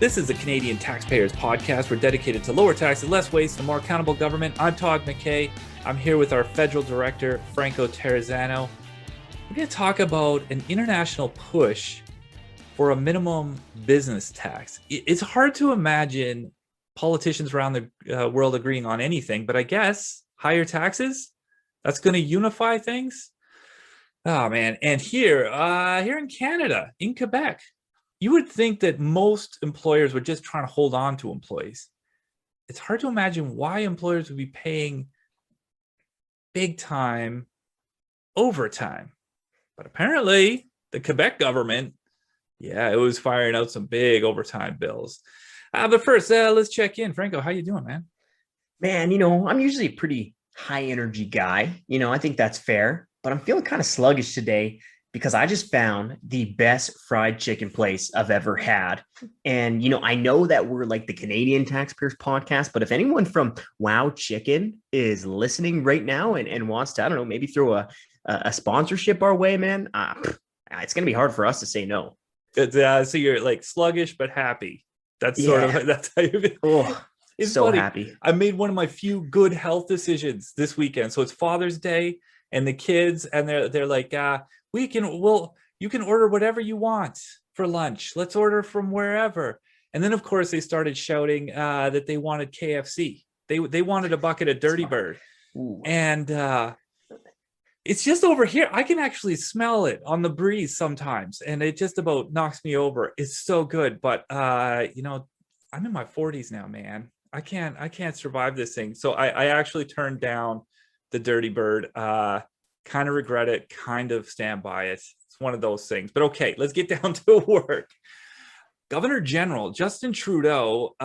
This is the Canadian Taxpayers podcast. We're dedicated to lower taxes, less waste, and more accountable government. I'm Todd McKay. I'm here with our federal director, Franco Terrazzano. We're going to talk about an international push for a minimum business tax. It's hard to imagine politicians around the world agreeing on anything, but I guess higher taxes, that's going to unify things. Oh, man. And here in Canada, in Quebec, you would think that most employers were just trying to hold on to employees. It's hard to imagine why employers would be paying big time overtime. But apparently, the Quebec government, it was firing out some big overtime bills. But first, let's check in. Franco, how you doing, man? Man, I'm usually a pretty high energy guy. I think that's fair, but I'm feeling kind of sluggish today because I just found the best fried chicken place I've ever had. And, I know that we're like the Canadian Taxpayers podcast, but if anyone from Wow Chicken is listening right now and wants to, I don't know, maybe throw a sponsorship our way, man, it's going to be hard for us to say no. So you're like sluggish, but happy. That's that's how you feel. Oh, it's so funny. Happy. I made one of my few good health decisions this weekend. So it's Father's Day and the kids, and they're like, you can order whatever you want for lunch. Let's order from wherever. And then of course they started shouting that they wanted KFC. They wanted a bucket of Dirty Bird. Ooh. And it's just over here. I can actually smell it on the breeze sometimes, and it just about knocks me over. It's so good, but I'm in my 40s now, man. I can't survive this thing. So I actually turned down the Dirty Bird. Kind of regret it, kind of stand by it. It's one of those things. But okay, let's get down to work. Governor General Justin Trudeau,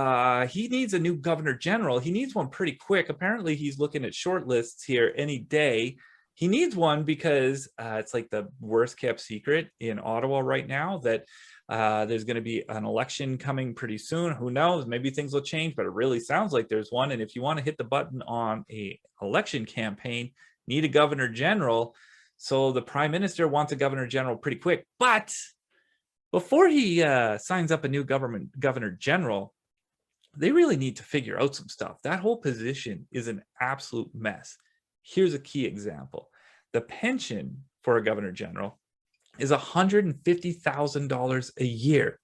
he needs a new Governor General. He needs one pretty quick. Apparently, he's looking at short lists here any day. He needs one because it's like the worst kept secret in Ottawa right now that there's going to be an election coming pretty soon. Who knows? Maybe things will change, but it really sounds like there's one. And if you want to hit the button on a election campaign, need a Governor General. So the Prime Minister wants a Governor General pretty quick. But before he signs up a new Governor General, they really need to figure out some stuff. That whole position is an absolute mess. Here's a key example. The pension for a Governor General is $150,000 a year.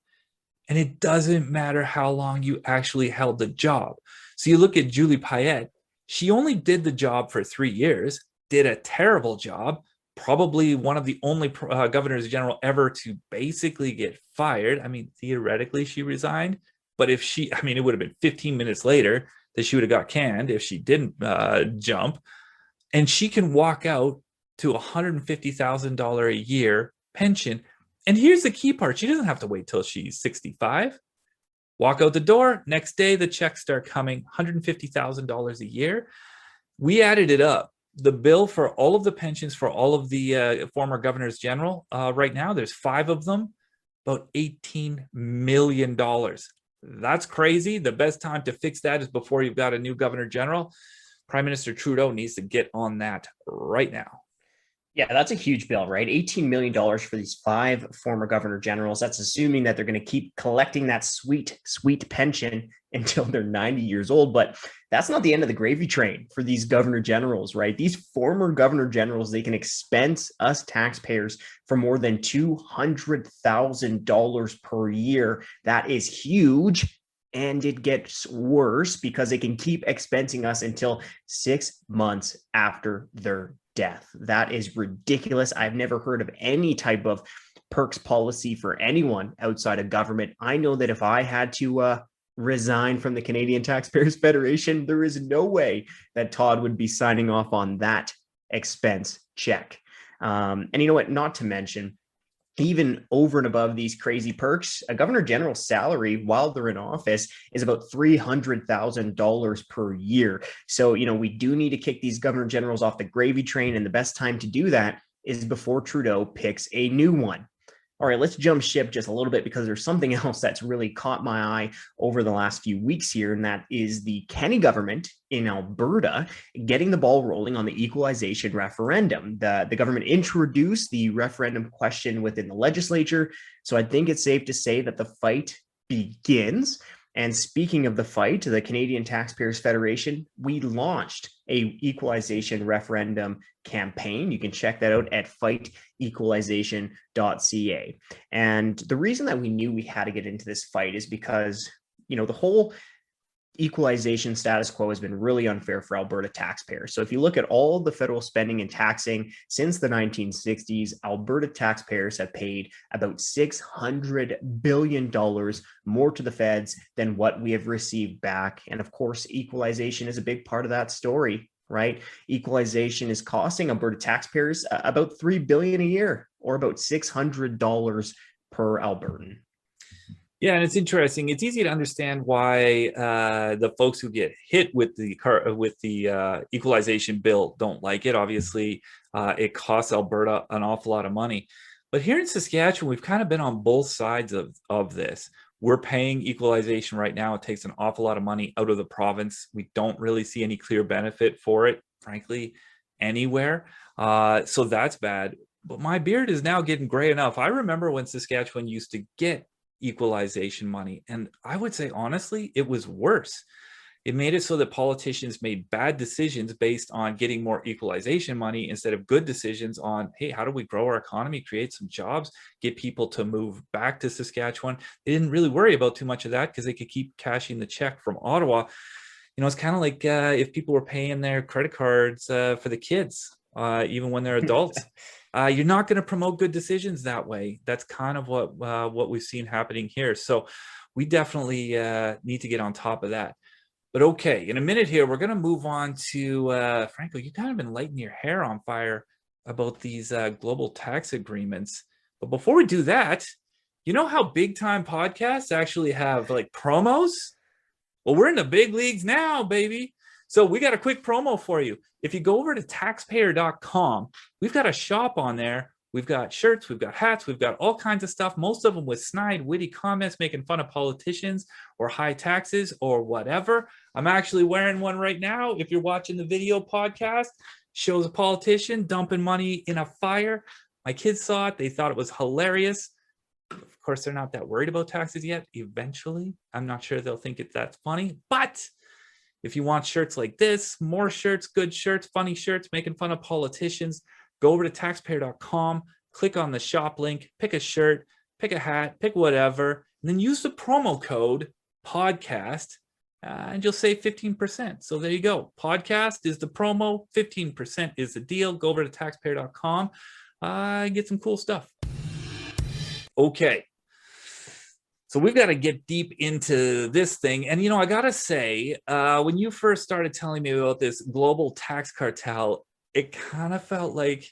And it doesn't matter how long you actually held the job. So you look at Julie Payette. She only did the job for 3 years, did a terrible job, probably one of the only governors general ever to basically get fired. I mean, theoretically, she resigned. But if it would have been 15 minutes later that she would have got canned if she didn't jump. And she can walk out to $150,000 a year pension. And here's the key part. She doesn't have to wait till she's 65. Walk out the door. Next day, the checks start coming, $150,000 a year. We added it up. The bill for all of the pensions for all of the former governors general right now, there's 5 of them, about $18 million. That's crazy. The best time to fix that is before you've got a new governor general. Prime Minister Trudeau needs to get on that right now. Yeah, that's a huge bill, right? $18 million for these 5 former governor generals. That's assuming that they're going to keep collecting that sweet, sweet pension until they're 90 years old. But that's not the end of the gravy train for these governor generals, right? These former governor generals, they can expense us taxpayers for more than $200,000 per year. That is huge. And it gets worse because they can keep expensing us until 6 months after their death. That is ridiculous. I've never heard of any type of perks policy for anyone outside of government. I know that if I had to resign from the Canadian Taxpayers Federation, there is no way that Todd would be signing off on that expense check. And you know what? Not to mention, even over and above these crazy perks, a governor general's salary while they're in office is about $300,000 per year. So, we do need to kick these governor generals off the gravy train. And the best time to do that is before Trudeau picks a new one. All right, let's jump ship just a little bit because there's something else that's really caught my eye over the last few weeks here, and that is the Kenney government in Alberta getting the ball rolling on the equalization referendum. The government introduced the referendum question within the legislature, so I think it's safe to say that the fight begins. And speaking of the fight, the Canadian Taxpayers Federation, we launched a equalization referendum campaign. You can check that out at fightequalization.ca. And the reason that we knew we had to get into this fight is because, the whole equalization status quo has been really unfair for Alberta taxpayers. So if you look at all the federal spending and taxing since the 1960s, Alberta taxpayers have paid about $600 billion more to the feds than what we have received back. And of course, equalization is a big part of that story, right? Equalization is costing Alberta taxpayers about $3 billion a year, or about $600 per Albertan. Yeah, and it's interesting. It's easy to understand why the folks who get hit with the equalization bill don't like it. Obviously, it costs Alberta an awful lot of money. But here in Saskatchewan, we've kind of been on both sides of this. We're paying equalization right now. It takes an awful lot of money out of the province. We don't really see any clear benefit for it, frankly, anywhere. So that's bad. But my beard is now getting gray enough. I remember when Saskatchewan used to get equalization money, and I would say honestly it was worse. It made it so that politicians made bad decisions based on getting more equalization money instead of good decisions on, hey, how do we grow our economy, create some jobs, get people to move back to Saskatchewan. They didn't really worry about too much of that because they could keep cashing the check from Ottawa. It's kind of like if people were paying their credit cards for the kids even when they're adults. You're not going to promote good decisions that way. That's kind of what we've seen happening here. So we definitely need to get on top of that. But okay, in a minute here, we're going to move on to, Franco, you've kind of been lighting your hair on fire about these global tax agreements. But before we do that, you know how big time podcasts actually have like promos? Well, we're in the big leagues now, baby. So we got a quick promo for you. If you go over to taxpayer.com, we've got a shop on there. We've got shirts, we've got hats, we've got all kinds of stuff, most of them with snide, witty comments making fun of politicians or high taxes or whatever. I'm actually wearing one right now. If you're watching the video podcast, shows a politician dumping money in a fire. My kids saw it. They thought it was hilarious. Of course, they're not that worried about taxes yet. Eventually, I'm not sure they'll think that's funny, but if you want shirts like this, more shirts, good shirts, funny shirts, making fun of politicians, go over to taxpayer.com, click on the shop link, pick a shirt, pick a hat, pick whatever, and then use the promo code podcast and you'll save 15%. So there you go. Podcast is the promo, 15% is the deal. Go over to taxpayer.com and get some cool stuff. Okay. So we've got to get deep into this thing. And, I got to say, when you first started telling me about this global tax cartel, it kind of felt like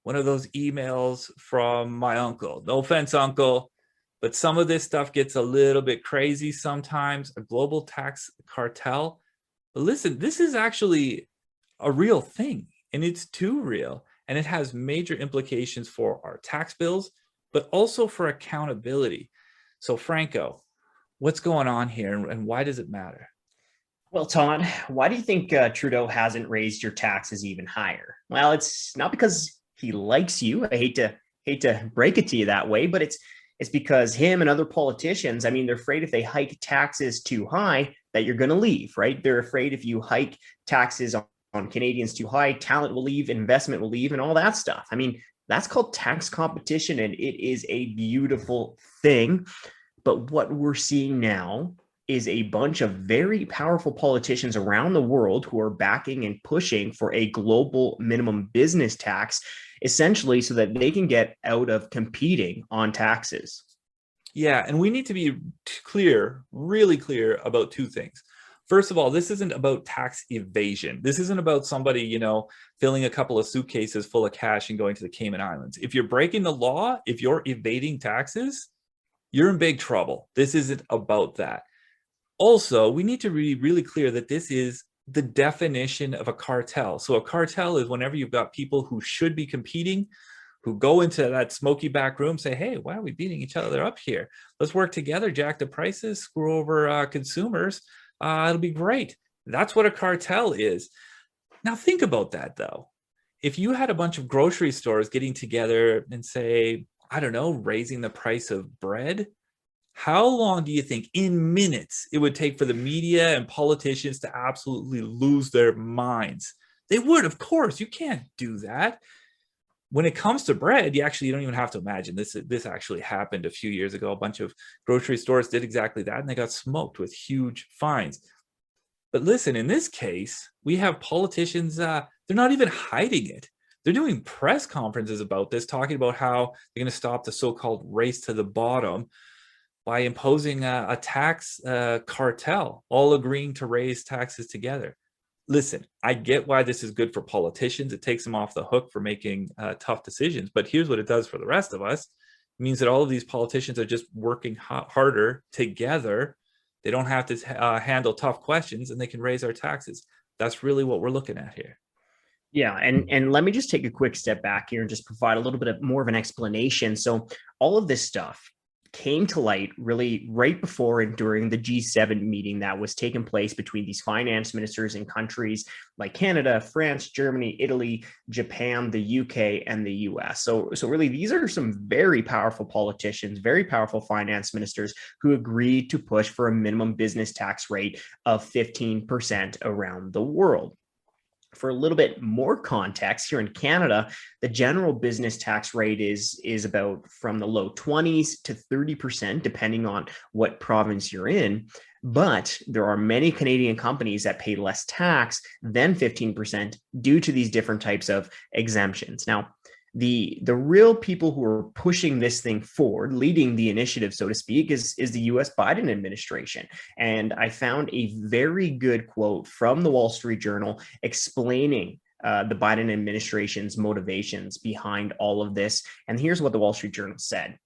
one of those emails from my uncle. No offense, uncle, but some of this stuff gets a little bit crazy sometimes, a global tax cartel. But listen, this is actually a real thing, and it's too real. And it has major implications for our tax bills, but also for accountability. So, Franco, what's going on here and why does it matter? Well, Todd, why do you think Trudeau hasn't raised your taxes even higher? Well, it's not because he likes you. I hate to break it to you that way, but it's because him and other politicians, they're afraid if they hike taxes too high that you're going to leave, right? They're afraid if you hike taxes on Canadians too high, talent will leave, investment will leave, and all that stuff. That's called tax competition, and it is a beautiful thing. But what we're seeing now is a bunch of very powerful politicians around the world who are backing and pushing for a global minimum business tax, essentially so that they can get out of competing on taxes. Yeah, and we need to be clear, really clear about two things. First of all, this isn't about tax evasion. This isn't about somebody, filling a couple of suitcases full of cash and going to the Cayman Islands. If you're breaking the law, if you're evading taxes, you're in big trouble. This isn't about that. Also, we need to be really clear that this is the definition of a cartel. So a cartel is whenever you've got people who should be competing, who go into that smoky back room, say, hey, why are we beating each other up here? Let's work together, jack the prices, screw over consumers. It'll be great. That's what a cartel is. Now think about that, though. If you had a bunch of grocery stores getting together and say, I don't know, raising the price of bread, How long do you think, in minutes, it would take for the media and politicians to absolutely lose their minds? They would, of course. You can't do that. When it comes to bread, you don't even have to imagine this. This actually happened a few years ago. A bunch of grocery stores did exactly that, and they got smoked with huge fines. But listen, in this case, we have politicians, they're not even hiding it. They're doing press conferences about this, talking about how they're going to stop the so-called race to the bottom by imposing a tax cartel, all agreeing to raise taxes together. Listen, I get why this is good for politicians. It takes them off the hook for making tough decisions. But here's what it does for the rest of us. It means that all of these politicians are just working harder together. They don't have to handle tough questions, and they can raise our taxes. That's really what we're looking at here. Yeah, and let me just take a quick step back here and just provide a little bit of more of an explanation. So all of this stuff came to light really right before and during the G7 meeting that was taking place between these finance ministers in countries like Canada, France, Germany, Italy, Japan, the UK, and the US. So really, these are some very powerful politicians, very powerful finance ministers who agreed to push for a minimum business tax rate of 15% around the world. For a little bit more context, here in Canada, the general business tax rate is about from the low 20s to 30%, depending on what province you're in. But there are many Canadian companies that pay less tax than 15% due to these different types of exemptions. Now, the real people who are pushing this thing forward, leading the initiative, so to speak, is the US Biden administration. And I found a very good quote from the Wall Street Journal explaining the Biden administration's motivations behind all of this. And here's what the Wall Street Journal said.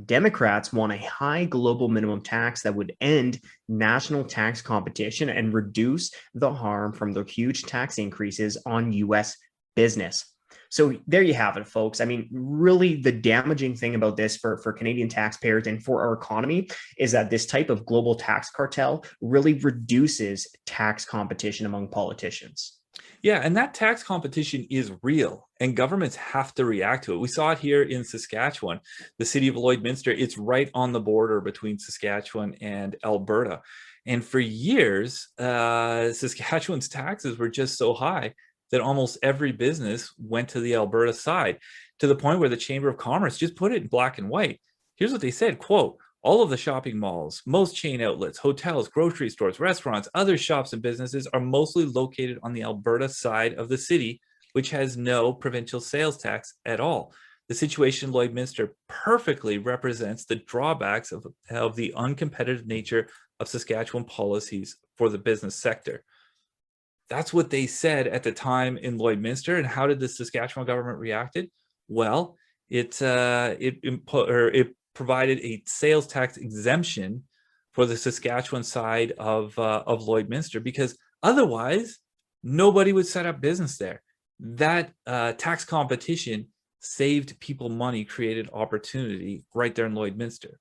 Democrats want a high global minimum tax that would end national tax competition and reduce the harm from the huge tax increases on US business. So there you have it, folks. I mean, really the damaging thing about this for Canadian taxpayers and for our economy is that this type of global tax cartel really reduces tax competition among politicians. Yeah, and that tax competition is real, and governments have to react to it. We saw it here in Saskatchewan, the city of Lloydminster. It's right on the border between Saskatchewan and Alberta. And for years, Saskatchewan's taxes were just so high that almost every business went to the Alberta side, to the point where the Chamber of Commerce just put it in black and white. Here's what they said, quote, all of the shopping malls, most chain outlets, hotels, grocery stores, restaurants, other shops and businesses are mostly located on the Alberta side of the city, which has no provincial sales tax at all. The situation in Lloydminster perfectly represents the drawbacks of the uncompetitive nature of Saskatchewan policies for the business sector. That's what they said at the time in Lloydminster. And how did the Saskatchewan government reacted? Well, it provided a sales tax exemption for the Saskatchewan side of Lloydminster, because otherwise nobody would set up business there. That tax competition saved people money, created opportunity right there in Lloydminster.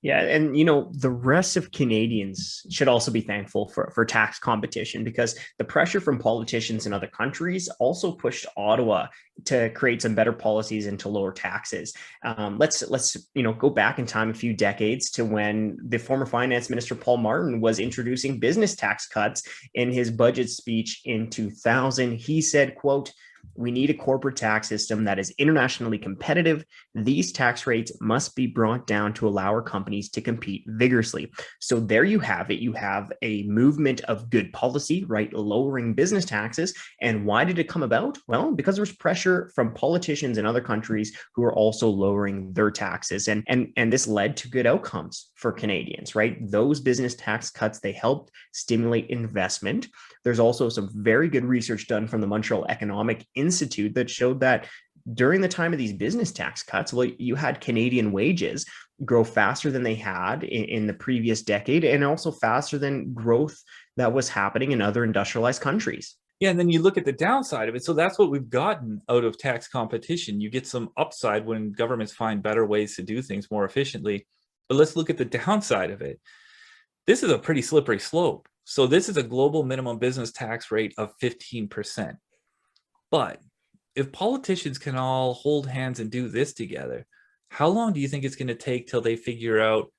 Yeah, and the rest of Canadians should also be thankful for tax competition, because the pressure from politicians in other countries also pushed Ottawa to create some better policies and to lower taxes. Let's go back in time a few decades to when the former finance minister Paul Martin was introducing business tax cuts in his budget speech in 2000. He said, quote, we need a corporate tax system that is internationally competitive. These tax rates must be brought down to allow our companies to compete vigorously. So there you have it. You have a movement of good policy, right? Lowering business taxes. And why did it come about? Well, because there was pressure from politicians in other countries who are also lowering their taxes. And this led to good outcomes for Canadians, right? Those business tax cuts, they helped stimulate investment. There's also some very good research done from the Montreal Economic Institute that showed that during the time of these business tax cuts, well, you had Canadian wages grow faster than they had in the previous decade, and also faster than growth that was happening in other industrialized countries. Yeah, and then you look at the downside of it. So that's what we've gotten out of tax competition. You get some upside when governments find better ways to do things more efficiently. But let's look at the downside of it. This is a pretty slippery slope. So this is a global minimum business tax rate of 15%. But if politicians can all hold hands and do this together, how long do you think it's going to take till they figure out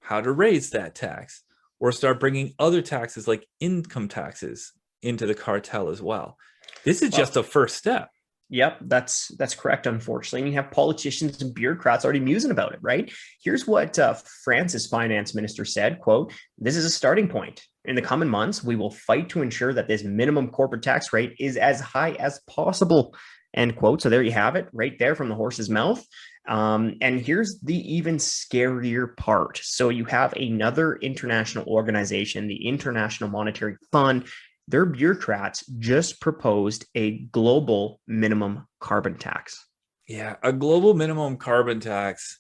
how to raise that tax, or start bringing other taxes like income taxes into the cartel as well. This is just a first step. Yep, that's correct. Unfortunately, and you have politicians and bureaucrats already musing about it, right? Here's what France's finance minister said: "Quote: This is a starting point. In the coming months, we will fight to ensure that this minimum corporate tax rate is as high as possible." End quote. So there you have it, right there from the horse's mouth. And here's the even scarier part. So you have another international organization, the International Monetary Fund. Their bureaucrats just proposed a global minimum carbon tax. Yeah, a global minimum carbon tax.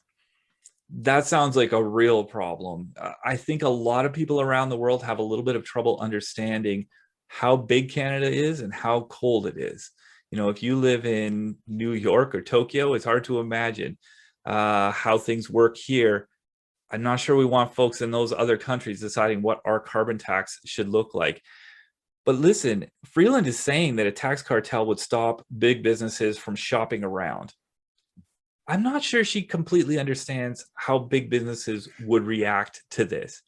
That sounds like a real problem. I think a lot of people around the world have a little bit of trouble understanding how big Canada is and how cold it is. You know, if you live in New York or Tokyo, it's hard to imagine how things work here. I'm not sure we want folks in those other countries deciding what our carbon tax should look like. But listen, Freeland is saying that a tax cartel would stop big businesses from shopping around. I'm not sure she completely understands how big businesses would react to this.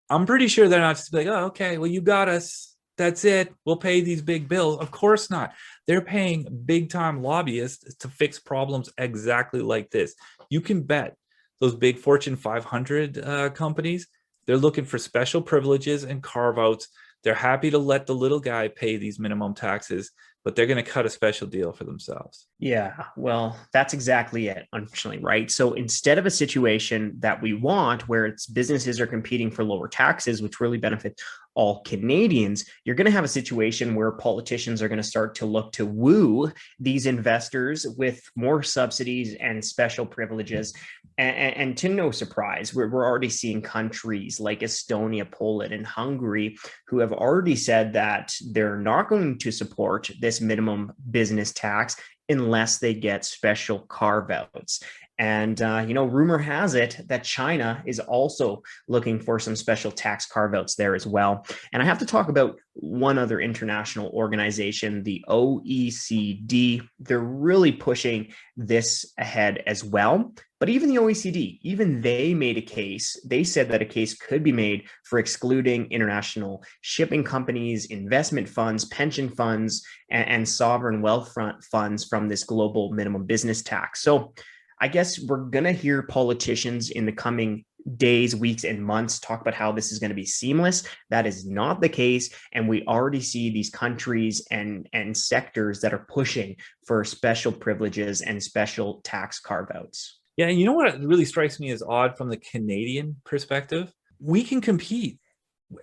I'm pretty sure they're not just like, oh, okay, well, you got us. That's it. We'll pay these big bills. Of course not. They're paying big time lobbyists to fix problems exactly like this. You can bet those big Fortune 500 companies, they're looking for special privileges and carve outs. They're happy to let the little guy pay these minimum taxes, but they're going to cut a special deal for themselves. Yeah, well, that's exactly it, unfortunately, right? So instead of a situation that we want where it's businesses are competing for lower taxes, which really benefit all Canadians, you're going to have a situation where politicians are going to start to look to woo these investors with more subsidies and special privileges. And to no surprise, we're already seeing countries like Estonia, Poland, and Hungary who have already said that they're not going to support this minimum business tax unless they get special carve outs. And, rumor has it that China is also looking for some special tax carve outs there as well. And I have to talk about one other international organization, the OECD. They're really pushing this ahead as well. But even the OECD, even they made a case. They said that a case could be made for excluding international shipping companies, investment funds, pension funds, and sovereign wealth funds from this global minimum business tax. So I guess we're going to hear politicians in the coming days, weeks, and months talk about how this is going to be seamless. That is not the case. And we already see these countries and sectors that are pushing for special privileges and special tax carve outs. Yeah, and you know what really strikes me as odd from the Canadian perspective? We can compete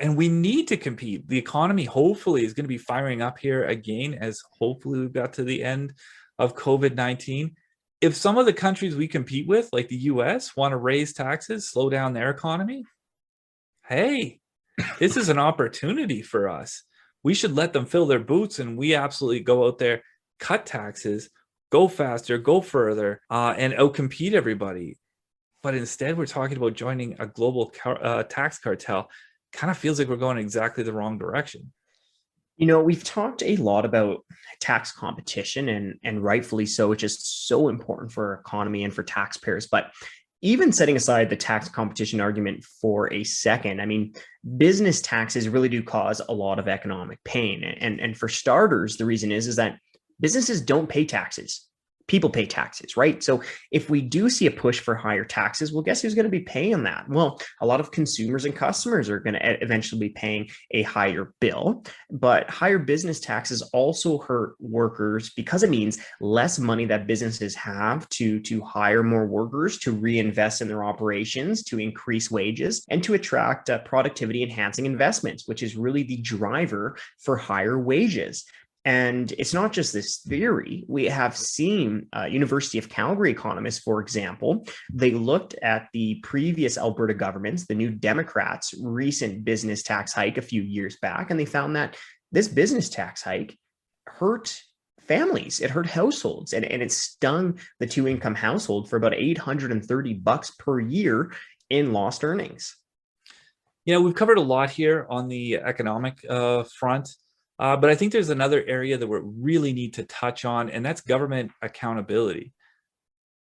and we need to compete. The economy hopefully is going to be firing up here again as hopefully we've got to the end of COVID-19. If some of the countries we compete with, like the US, want to raise taxes, slow down their economy, hey, this is an opportunity for us. We should let them fill their boots and we absolutely go out there, cut taxes, go faster, go further, and outcompete everybody. But instead, we're talking about joining a global tax cartel. Kind of feels like we're going exactly the wrong direction. We've talked a lot about tax competition and rightfully so, which is so important for our economy and for taxpayers. But even setting aside the tax competition argument for a second, I mean, business taxes really do cause a lot of economic pain. And for starters, the reason is that businesses don't pay taxes. People pay taxes, right? So if we do see a push for higher taxes, well, guess who's going to be paying that? Well, a lot of consumers and customers are going to eventually be paying a higher bill, but higher business taxes also hurt workers because it means less money that businesses have to hire more workers, to reinvest in their operations, to increase wages, and to attract productivity enhancing investments, which is really the driver for higher wages. And it's not just this theory. We have seen University of Calgary economists, for example, they looked at the previous Alberta government's, the New Democrats' recent business tax hike a few years back, and they found that this business tax hike hurt families, it hurt households, and it stung the two-income household for about $830 per year in lost earnings. We've covered a lot here on the economic front. But I think there's another area that we really need to touch on, and that's government accountability.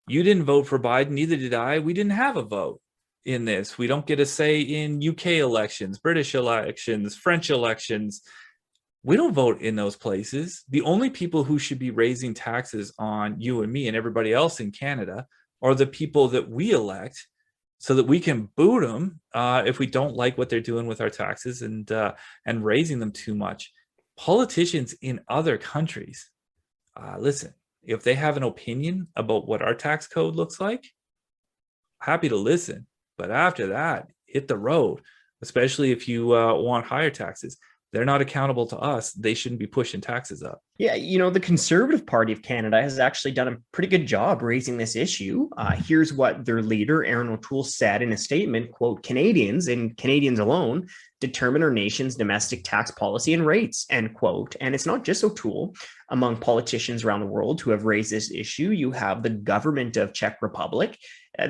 You didn't vote for Biden, neither did I. We didn't have a vote. in this. We don't get a say in UK elections, British elections, French elections. We don't vote in those places. The only people who should be raising taxes on you and me and everybody else in Canada are the people that we elect, so that we can boot them if we don't like what they're doing with our taxes and raising them too much. Politicians in other countries, listen, if they have an opinion about what our tax code looks like, happy to listen. But after that, hit the road, especially if you want higher taxes. They're not accountable to us. They shouldn't be pushing taxes up. Yeah, the Conservative Party of Canada has actually done a pretty good job raising this issue. Here's what their leader, Aaron O'Toole, said in a statement, quote, Canadians and Canadians alone determine our nation's domestic tax policy and rates, end quote. And it's not just O'Toole. Among politicians around the world who have raised this issue, you have the government of Czech Republic.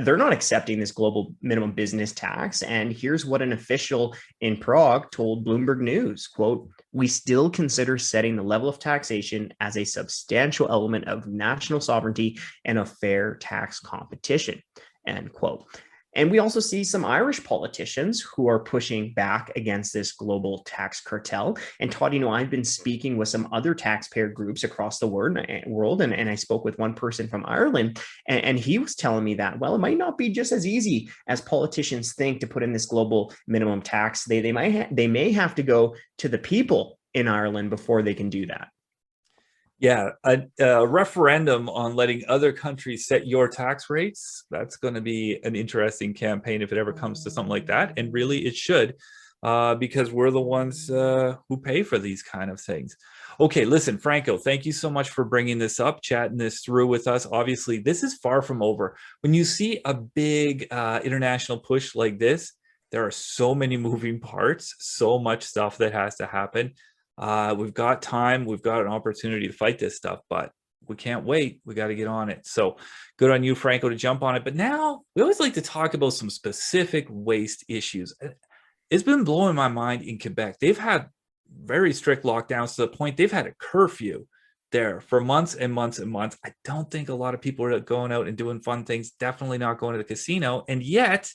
They're not accepting this global minimum business tax. And here's what an official in Prague told Bloomberg News, quote, we still consider setting the level of taxation as a substantial element of national sovereignty and a fair tax competition, end quote. And we also see some Irish politicians who are pushing back against this global tax cartel. And Todd, I've been speaking with some other taxpayer groups across the world, and I spoke with one person from Ireland, and he was telling me that, well, it might not be just as easy as politicians think to put in this global minimum tax. They may have to go to the people in Ireland before they can do that. Yeah, a referendum on letting other countries set your tax rates, that's going to be an interesting campaign if it ever comes to something like that. And really, it should, because we're the ones who pay for these kind of things. Okay, listen, Franco, thank you so much for bringing this up, chatting this through with us. Obviously, this is far from over. When you see a big international push like this, there are so many moving parts, so much stuff that has to happen. We've got time, we've got an opportunity to fight this stuff, but we can't wait. We got to get on it. So good on you, Franco, to jump on it. But now we always like to talk about some specific waste issues. It's been blowing my mind in Quebec. They've had very strict lockdowns to the point they've had a curfew there for months and months and months. I don't think a lot of people are going out and doing fun things, definitely not going to the casino. And yet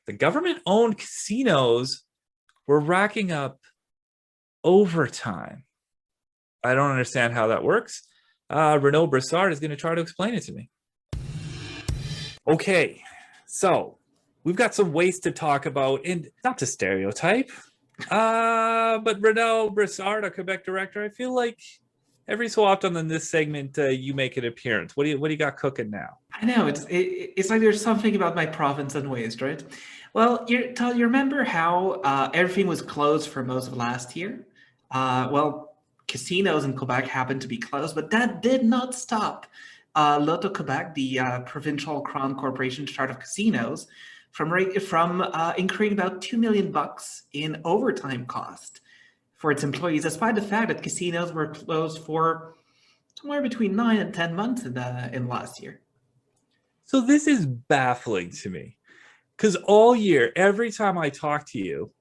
the government-owned casinos were racking up overtime. I don't understand how that works. Renaud Broussard is going to try to explain it to me. Okay, so we've got some waste to talk about, and not to stereotype, but Renaud Broussard, a Quebec director, I feel like every so often in this segment, you make an appearance. What do you got cooking now? I know it's like there's something about my province and waste, right? Well, you remember how everything was closed for most of last year? Well, casinos in Quebec happened to be closed, but that did not stop Loto-Quebec, the provincial crown corporation charge of casinos, from incurring about $2 million in overtime cost for its employees, despite the fact that casinos were closed for somewhere between 9 and 10 months in last year. So this is baffling to me, because all year, every time I talk to you,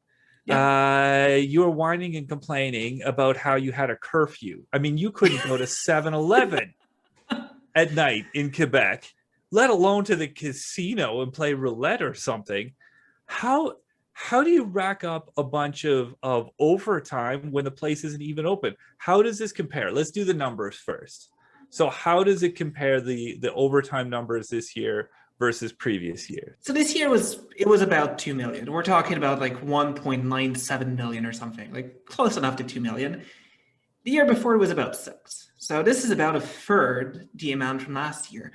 you're whining and complaining about how you had a curfew. I mean, you couldn't go to 7-Eleven at night in Quebec, let alone to the casino and play roulette or something. How do you rack up a bunch of overtime when the place isn't even open? How does this compare? Let's do the numbers first. So how does it compare the overtime numbers this year versus previous year? So this year it was about 2 million. We're talking about like 1.97 million or something, like close enough to 2 million. The year before it was about 6. So this is about a third the amount from last year.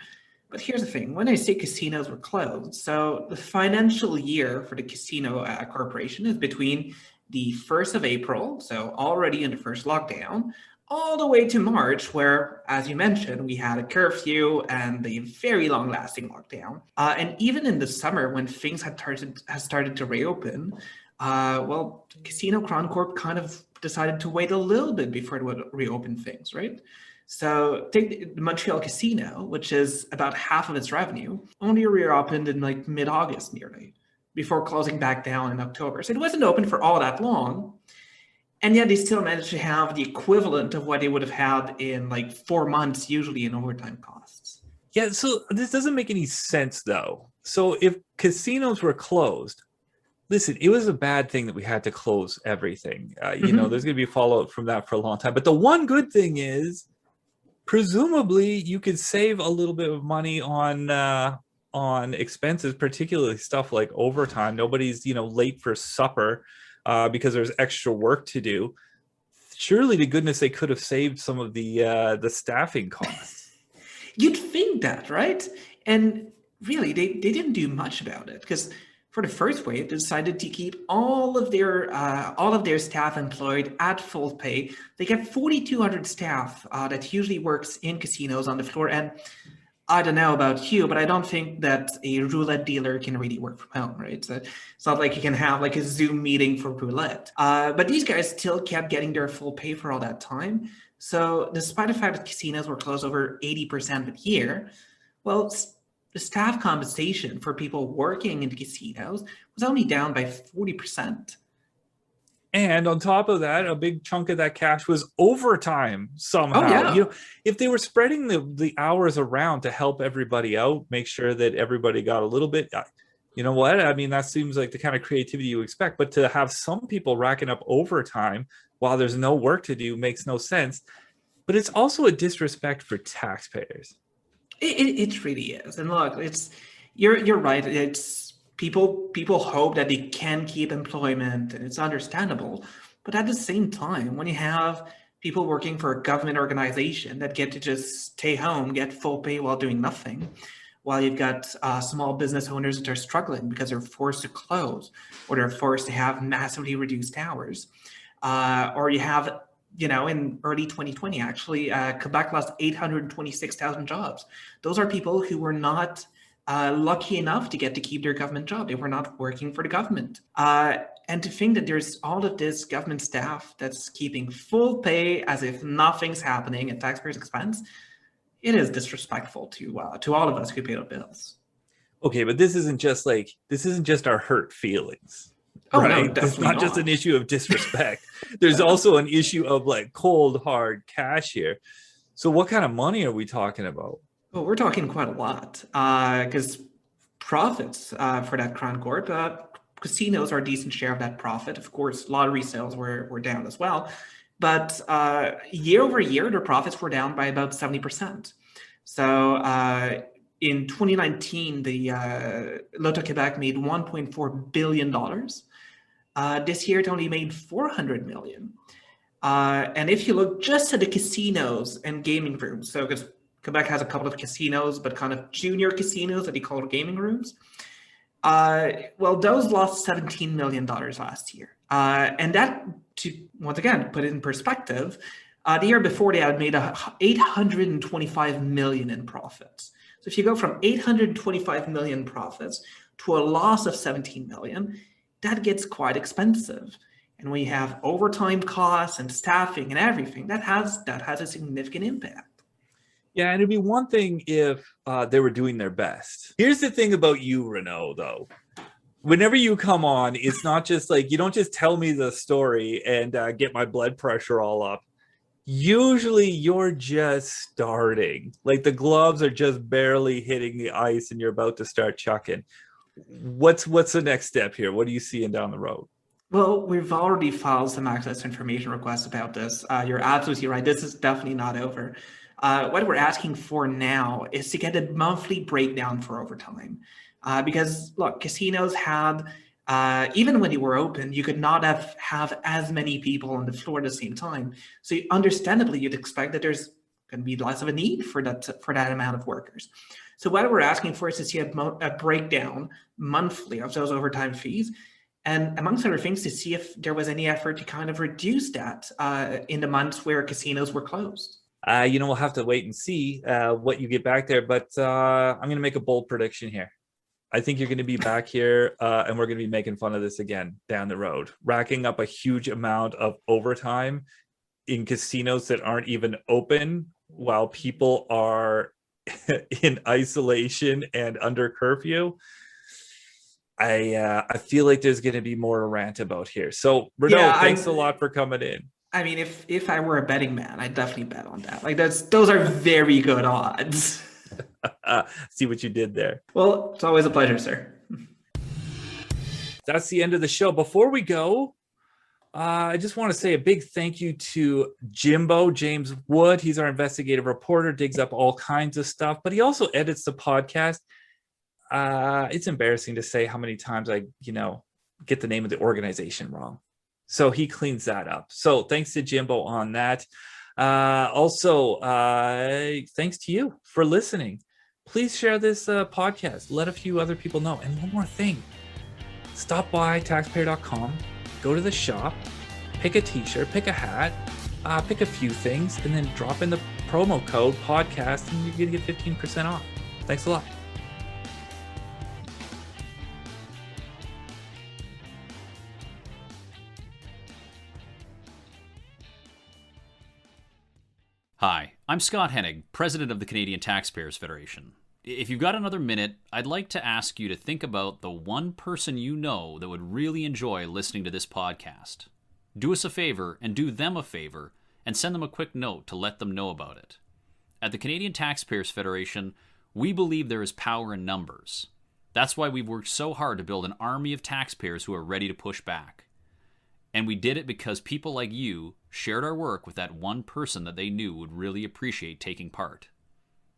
But here's the thing, when I say casinos were closed, so the financial year for the casino corporation is between the 1st of April, so already in the first lockdown, all the way to March, where, as you mentioned, we had a curfew and a very long-lasting lockdown. And even in the summer, when things had started to reopen, well, Casino Crown Corp kind of decided to wait a little bit before it would reopen things, right? So take the Montreal Casino, which is about half of its revenue, only reopened in like mid-August nearly, before closing back down in October. So it wasn't open for all that long. And yet they still managed to have the equivalent of what they would have had in like 4 months, usually in overtime costs. Yeah, so this doesn't make any sense though. So if casinos were closed, listen, it was a bad thing that we had to close everything. You know, there's going to be fallout from that for a long time. But the one good thing is, presumably, you could save a little bit of money on expenses, particularly stuff like overtime. Nobody's, you know, late for supper because there's extra work to do. Surely to goodness they could have saved some of the staffing costs. You'd think that, right? And really, they didn't do much about it, because for the first wave, they decided to keep all of their staff employed at full pay. They get 4,200 staff that usually works in casinos on the floor. And I don't know about you, but I don't think that a roulette dealer can really work from home, right? So it's not like you can have like a Zoom meeting for roulette. But these guys still kept getting their full pay for all that time. So despite the fact that casinos were closed over 80% of the year, well, the staff compensation for people working in the casinos was only down by 40%. And on top of that, a big chunk of that cash was overtime somehow. Oh, yeah. You know, if they were spreading the hours around to help everybody out, make sure that everybody got a little bit, you know what? I mean, that seems like the kind of creativity you expect. But to have some people racking up overtime while there's no work to do makes no sense. But it's also a disrespect for taxpayers. It really is. And look, you're right. It's people hope that they can keep employment, and it's understandable. But at the same time, when you have people working for a government organization that get to just stay home, get full pay while doing nothing, while you've got small business owners that are struggling because they're forced to close, or they're forced to have massively reduced hours, or you have, you know, in early 2020, actually, Quebec lost 826,000 jobs. Those are people who were not lucky enough to get to keep their government job. They were not working for the government. And to think that there's all of this government staff that's keeping full pay as if nothing's happening at taxpayers' expense, it is disrespectful to all of us who pay the bills. Okay, but this isn't just our hurt feelings. Oh, right? no, definitely It's not just not. an issue of disrespect. There's also an issue of like cold, hard cash here. So what kind of money are we talking about? Well, we're talking quite a lot, because profits for that Crown Corp, casinos are a decent share of that profit. Of course, lottery sales were down as well. But year over year, their profits were down by about 70%. So in 2019, the Loto-Quebec made $1.4 billion. This year, it only made $400 million. And if you look just at the casinos and gaming rooms, so because Quebec has a couple of casinos, but kind of junior casinos that they call gaming rooms, well, those lost $17 million last year. And that, to once again put it in perspective, the year before they had made $825 million in profits. So if you go from 825 million profits to a loss of 17 million, that gets quite expensive. And when you have overtime costs and staffing and everything, that has a significant impact. Yeah, and it'd be one thing if they were doing their best. Here's the thing about you, Renaud, though. Whenever you come on, it's not just like, you don't just tell me the story and get my blood pressure all up. Usually you're just starting. Like the gloves are just barely hitting the ice and you're about to start chucking. What's the next step here? What are you seeing down the road? Well, we've already filed some access information requests about this. You're absolutely right. This is definitely not over. What we're asking for now is to get a monthly breakdown for overtime. Because look, casinos had, even when they were open, you could not have as many people on the floor at the same time. So understandably, you'd expect that there's going to be less of a need for that amount of workers. So what we're asking for is to see a breakdown monthly of those overtime fees, and amongst other things, to see if there was any effort to kind of reduce that in the months where casinos were closed. We'll have to wait and see what you get back there. But I'm going to make a bold prediction here. I think you're going to be back here and we're going to be making fun of this again down the road, racking up a huge amount of overtime in casinos that aren't even open while people are in isolation and under curfew. I feel like there's going to be more to rant about here. So Renaud, thanks a lot for coming in. I mean, if I were a betting man, I'd definitely bet on that. Like those are very good odds. See what you did there. Well, it's always a pleasure, sir. That's the end of the show. Before we go, I just want to say a big thank you to Jimbo, James Wood. He's our investigative reporter, digs up all kinds of stuff, but he also edits the podcast. It's embarrassing to say how many times I, get the name of the organization wrong. So he cleans that up. So thanks to Jimbo on that. Also, thanks to you for listening. Please share this podcast. Let a few other people know. And one more thing. Stop by taxpayer.com. Go to the shop, pick a t-shirt, pick a hat, pick a few things, and then drop in the promo code podcast and you're going to get 15% off. Thanks a lot. Hi, I'm Scott Hennig, President of the Canadian Taxpayers Federation. If you've got another minute, I'd like to ask you to think about the one person you know that would really enjoy listening to this podcast. Do us a favor and do them a favor and send them a quick note to let them know about it. At the Canadian Taxpayers Federation, we believe there is power in numbers. That's why we've worked so hard to build an army of taxpayers who are ready to push back. And we did it because people like you shared our work with that one person that they knew would really appreciate taking part.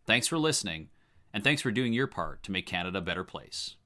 Thanks for listening, and thanks for doing your part to make Canada a better place.